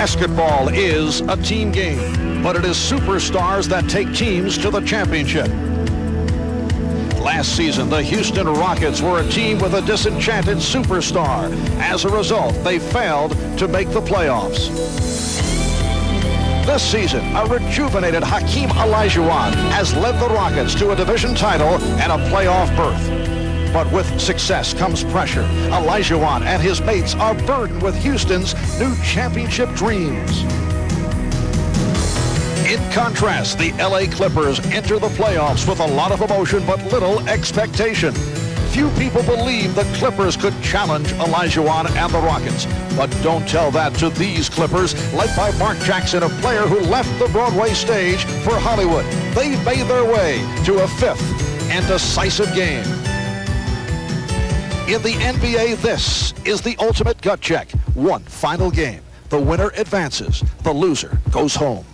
Basketball is a team game, but it is superstars that take teams to the championship. Last season, the Houston Rockets were a team with a disenchanted superstar. As a result, they failed to make the playoffs. This season, a rejuvenated Hakeem Olajuwon has led the Rockets to a division title and a playoff berth. But with success comes pressure. Olajuwon and his mates are burdened with Houston's new championship dreams. In contrast, the LA Clippers enter the playoffs with a lot of emotion but little expectation. Few people believe the Clippers could challenge Olajuwon and the Rockets. But don't tell that to these Clippers, led by Mark Jackson, a player who left the Broadway stage for Hollywood. They made their way to a fifth and decisive game. In the NBA, this is the ultimate gut check. One final game. The winner advances. The loser goes home.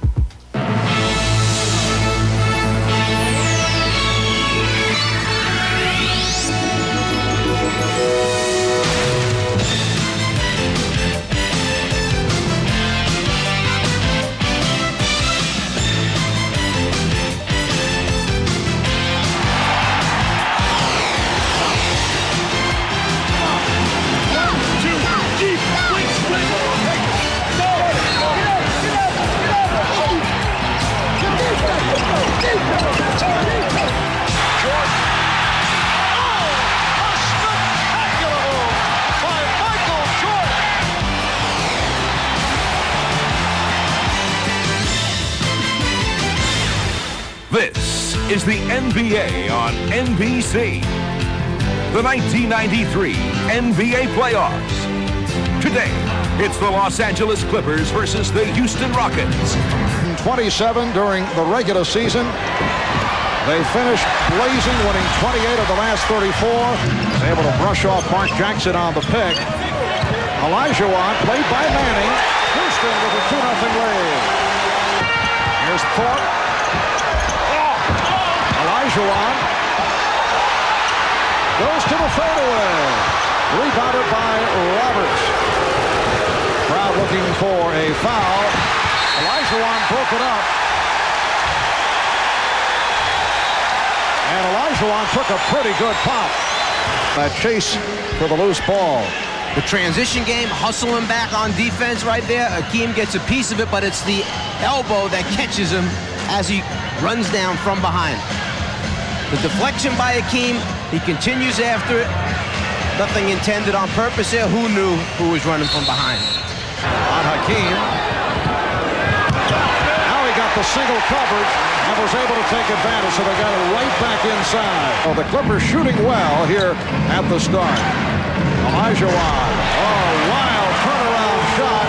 This is the NBA on NBC. The 1993 NBA playoffs. Today, it's the Los Angeles Clippers versus the Houston Rockets. 27 during the regular season. They finished blazing, winning 28 of the last 34. Able to brush off Mark Jackson on the pick. Olajuwon, played by Manning. Houston with a 2-0 lead. Here's Thorpe. Olajuwon goes to the fadeaway. Rebounded by Roberts. Crowd looking for a foul. Olajuwon broke it up. And Olajuwon took a pretty good pop. That chase for the loose ball. The transition game, hustling back on defense right there. Hakeem gets a piece of it, but it's the elbow that catches him as he runs down from behind. The deflection by Hakeem, he continues after it. Nothing intended on purpose there. Who knew who was running from behind? On Hakeem. Now he got the single coverage and was able to take advantage, so they got it right back inside. Oh, the Clippers shooting well here at the start. Olajuwon, wild turnaround shot.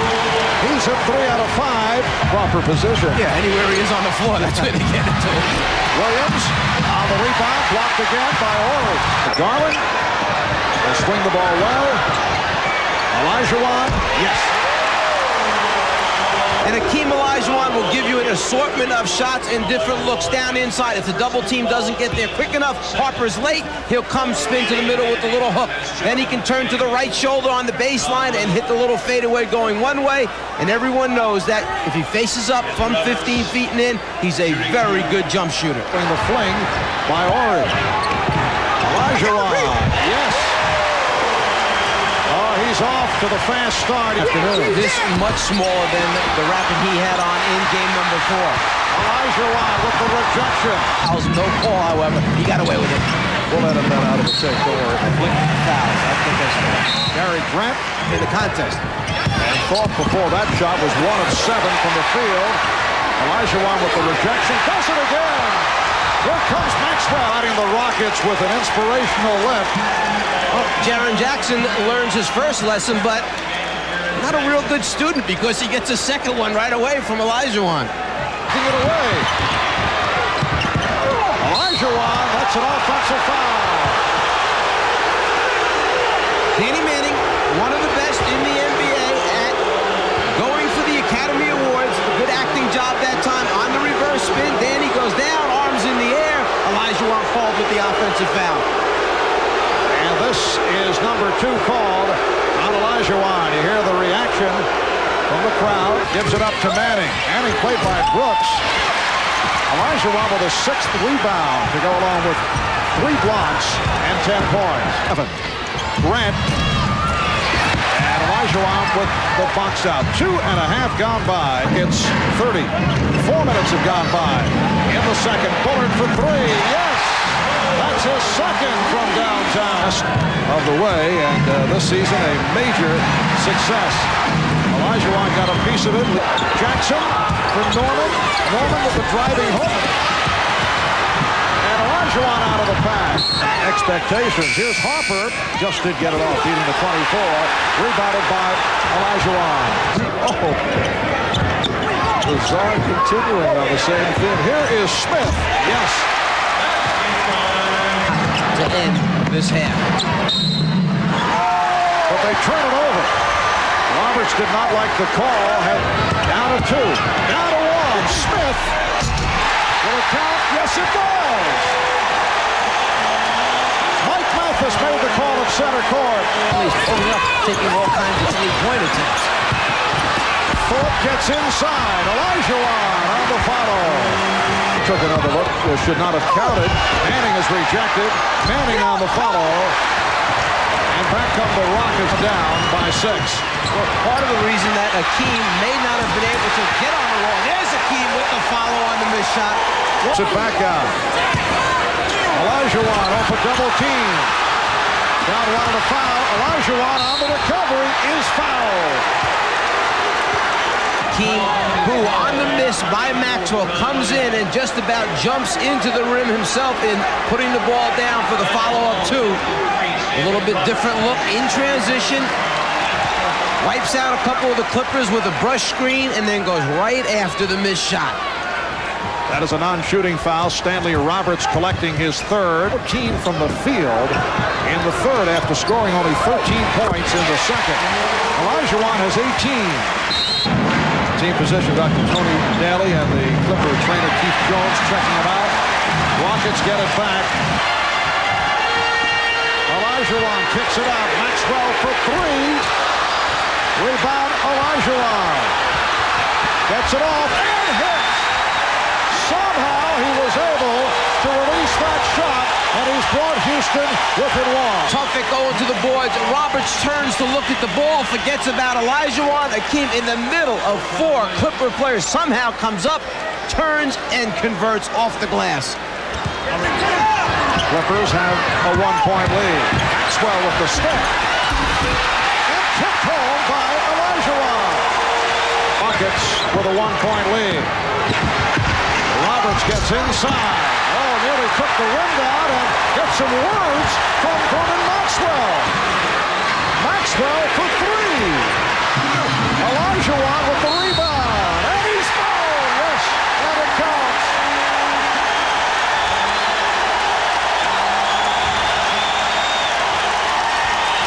He's at 3 out of 5. Proper position. Yeah, anywhere he is on the floor, that's where they get it to him. Williams on the rebound, blocked again by Oral. Garland will swing the ball well. Olajuwon, yes. And Hakeem Olajuwon will give you an assortment of shots and different looks down inside. If the double team doesn't get there quick enough, Harper's late, he'll come spin to the middle with the little hook. Then he can turn to the right shoulder on the baseline and hit the little fadeaway going one way. And everyone knows that if he faces up from 15 feet and in, he's a very good jump shooter. In the fling by Ori. Olajuwon, yes. He's off to the fast start. This much smaller than the racket he had on in game number 4. Olajuwon with the rejection. Fouls, no call, however. He got away with it. We'll let him out of the take. Don't worry. Fouls. I think that's fair. Gary Grant In the contest. and Thorpe before that shot was 1 of 7 from the field. Olajuwon with the rejection. Does it again. Here comes Maxwell, adding the Rockets with an inspirational lift. Well, Jaren Jackson learns his first lesson, but not a real good student because he gets a second one right away from Olajuwon. Taking it away. Olajuwon, that's an offensive foul. Danny Manning, one of the best in the NBA at going for the Academy Awards. Good acting job that time on the reverse spin. Danny goes down, arms in the air. Olajuwon called with the offensive foul. And this is number 2 called on Olajuwon. You hear the reaction from the crowd. Gives it up to Manning. Manning played by Brooks. Olajuwon with a 6th rebound to go along with 3 blocks and 10 points. Grant. And Olajuwon with the box out. 2.5 gone by. It's 30. 4 minutes have gone by. In the second, Bullard for 3. Yes! That's his second from downtown. Of the way, and this season a major success. Olajuwon got a piece of it. Jackson for Norman. Norman with the driving hook. And Olajuwon out of the pass. Expectations. Here's Harper. Just did get it off, beating the 24. Rebounded by Olajuwon. Oh. Bizarre continuing on the same thing. Here is Smith. Yes. To end this half. But they turn it over. Roberts did not like the call. Down to 2. Down to 1. Smith. Will it count? Yes, it does. Mike Mathis made the call at center court. He's pulling up, taking all kinds of 3-point attempts. Thorpe gets inside. Olajuwon on the follow. Took another look. Should not have counted. Manning is rejected. Manning on the follow. And back come the Rockets down by 6. Well, part of the reason that Hakeem may not have been able to get on the roll. There's Hakeem with the follow on the missed shot. Puts it back out. Olajuwon off a double team. Down one on the foul. Olajuwon on the recovery is fouled. Hakeem, who on the miss by Maxwell, comes in and just about jumps into the rim himself in putting the ball down for the follow-up 2. A little bit different look in transition. Wipes out a couple of the Clippers with a brush screen and then goes right after the missed shot. That is a non-shooting foul. Stanley Roberts collecting his 3rd. 14 from the field in the 3rd after scoring only 13 points in the 2nd. Olajuwon has 18. Team position, Dr. Tony Daly and the Clipper trainer Keith Jones checking him out. Rockets get it back. Olajuwon kicks it out. Maxwell for 3. Rebound, Olajuwon. Gets it off and hits. Somehow he was able to release that shot, and he's brought Houston within 1. Tough it going to the boards. Roberts turns to look at the ball, forgets about Olajuwon. Hakeem in the middle of 4 Clipper players somehow comes up, turns, and converts off the glass. Clippers have a 1-point lead. Maxwell with the stick. And kicked home by Olajuwon. Rockets with a 1-point lead. Roberts gets inside. Oh, nearly took the rim down and gets some words from Vernon Maxwell. Maxwell for 3. Olajuwon with the rebound. And he's fouled. Yes, and it counts.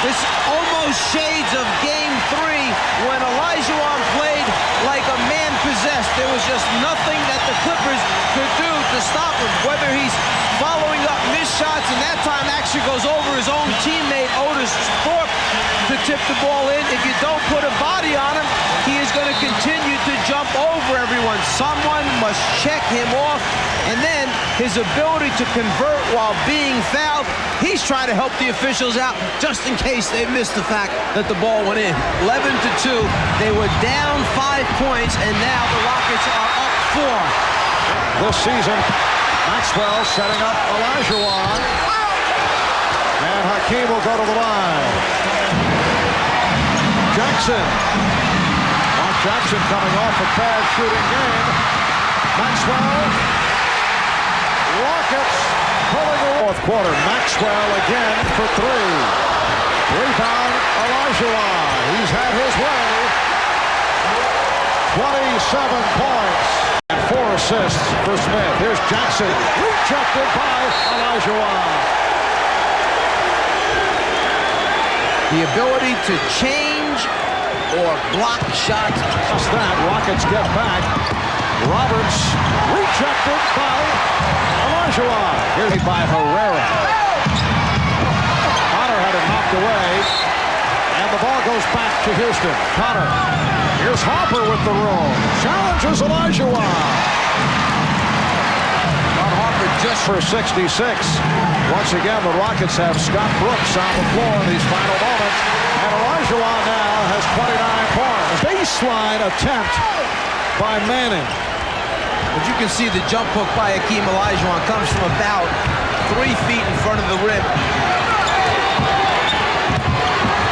This almost shades of Game 3 when Olajuwon played like a man possessed. There was just nothing that the Clippers could do to stop him, whether he's following up missed shots, and that time actually goes over his own teammate, Otis Thorpe, to tip the ball in. If you don't put a body on him, he is going to continue to jump over everyone. Someone must check him off, and then his ability to convert while being fouled, he's trying to help the officials out just in case they missed the fact that the ball went in. 11-2, they were down 5 points, and now the Rockets are up 4. This season, Maxwell setting up Olajuwon. And Hakeem will go to the line. Jackson. Mark Jackson coming off a bad shooting game. Maxwell. Rockets pulling the 4th quarter. Maxwell again for 3. Rebound, Olajuwon. He's had his way. 27 points. And 4 assists for Smith. Here's Jackson. Rejected by Olajuwon. The ability to change or block shots. Just that. Rockets get back. Roberts rejected by Olajuwon. Here's by Herrera. Connor had it knocked away. And the ball goes goes back to Houston. Connor. Here's Harper with the roll. Challenges Olajuwon. Harper just for 66. Once again, the Rockets have Scott Brooks on the floor in these final moments. And Olajuwon now has 29 points. Baseline attempt by Manning. As you can see, the jump hook by Hakeem Olajuwon comes from about 3 feet in front of the rim.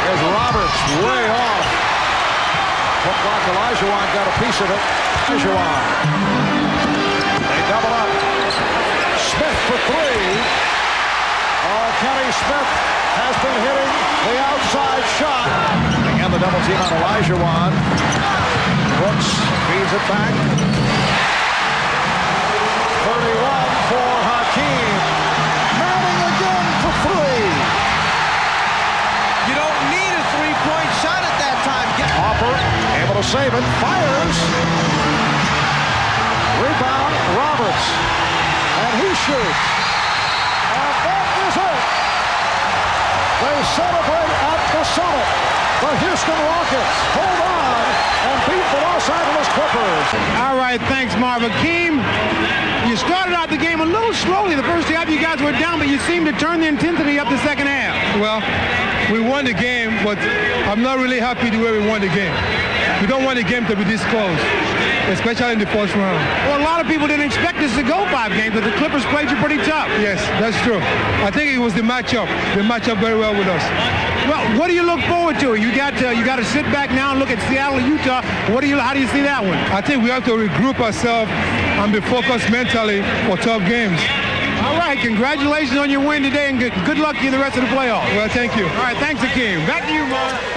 There's Roberts way off. Looked like Olajuwon got a piece of it. Olajuwon. They double up. Smith for 3. Kenny Smith has been hitting the outside shot. Again, the double team on Olajuwon. Brooks feeds it back. 31 for Hakeem. Manning again for 3. You don't need a three-point shot at that time. Harper able to save it. Fires. Rebound, Roberts. And he shoots. And that is it. They celebrate at the summit. The Houston Rockets hold on and beat the Los Angeles Clippers. All right, thanks, Marv. Hakeem, you started out the game a little slowly. The first half you guys were down, but you seemed to turn the intensity up the second half. Well, we won the game, but I'm not really happy the way we won the game. We don't want the game to be this close, especially in the first round. Well, a lot of people didn't expect us to go 5 games, but the Clippers played you pretty tough. Yes, that's true. I think it was the matchup. They matched up very well with us. Well, what do you look forward to? You got to sit back now and look at Seattle and Utah. How do you see that one? I think we have to regroup ourselves and be focused mentally for tough games. All right, congratulations on your win today, and good luck to you in the rest of the playoffs. Well, thank you. All right, thanks, Hakeem. Back to you, Mark.